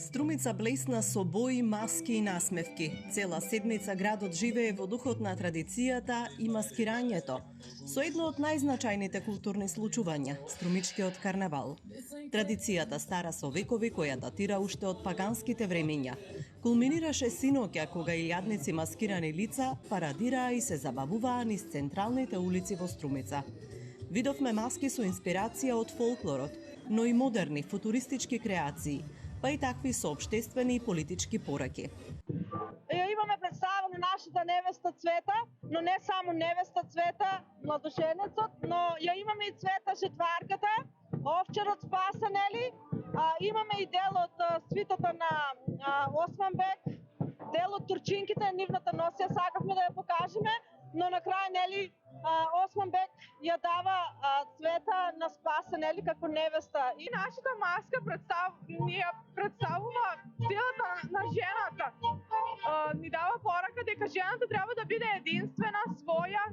Струмица блесна со бои, маски и насмевки. Цела седмица градот живее во духот на традицијата и маскирањето, со едно од најзначајните културни случувања – струмичкиот карнавал. Традицијата стара со векови, која датира уште од паганските времења. Кулминираше синоќа кога илјадници маскирани лица парадираа и се забавуваа низ централните улици во Струмица. Видовме маски со инспирација од фолклорот, но и модерни футуристички креации, па и такви со општествени и политички пораки. Имаме представа на нашата невеста Цвета, но не само невеста Цвета, младоженецот, но ја имаме и Цвета жетварката, овчарот спаса, нели? Имаме и дел од свитата на Османбек, дел од турчинките, нивната носија сакавме да ја покажеме, но на крај, нели, Османбек ја дава Цвета на Спаса, нели, како невеста. И нашата маска представува силата на жената. Ни дава порака дека жената треба да биде единствена, своја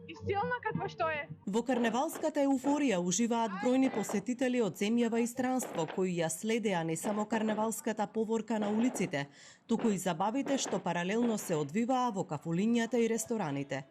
и силна каква што е. Во карневалската еуфорија уживаат бројни посетители од земјава и странство, кои ја следеа не само карневалската поворка на улиците, туку и забавите што паралелно се одвиваа во кафулињата и рестораните.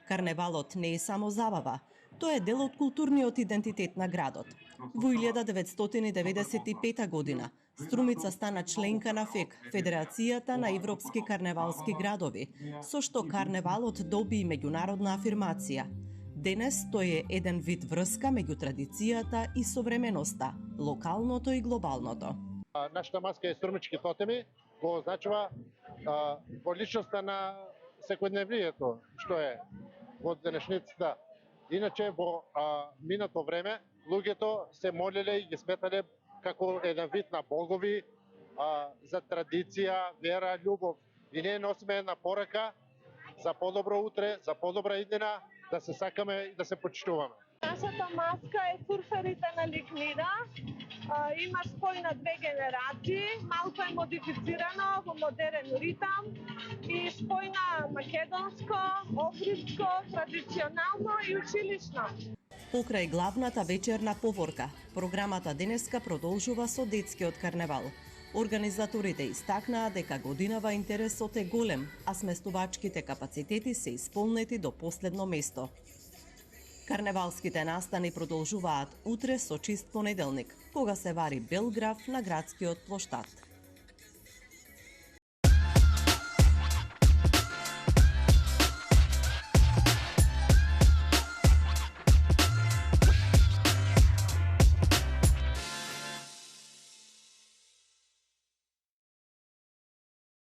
Карневалот не е само забава, тоа е дел од културниот идентитет на градот. Во 1995 година Струмица стана членка на ФЕК, Федерацијата на европски карневалски градови, со што карневалот доби меѓународна афирмација. Денес тој е еден вид врска меѓу традицијата и современоста, локалното и глобалното. Нашата маска е струмички тотеми, го означува во личноста на секојдневнието, што е во денешницата. Иначе во минато време луѓето се молеле и ги сметале како еден вид на богови за традиција, вера, љубов. И ние носиме една порака за подобро утре, за подобра иднина, да се сакаме и да се почитуваме. Нашата маска е сурферите на Ликнида. Има спој на две генерации, малку е модифицирано во модерен ритам и спој на македонско, охридско, традиционално и училишно. Покрај главната вечерна поворка, програмата денеска продолжува со детскиот карневал. Организаторите истакнаа дека годинава интересот е голем, а сместувачките капацитети се исполнети до последно место. Карневалските настани продолжуваат утре со чист понеделник, кога се вари бел граф на градскиот плоштад.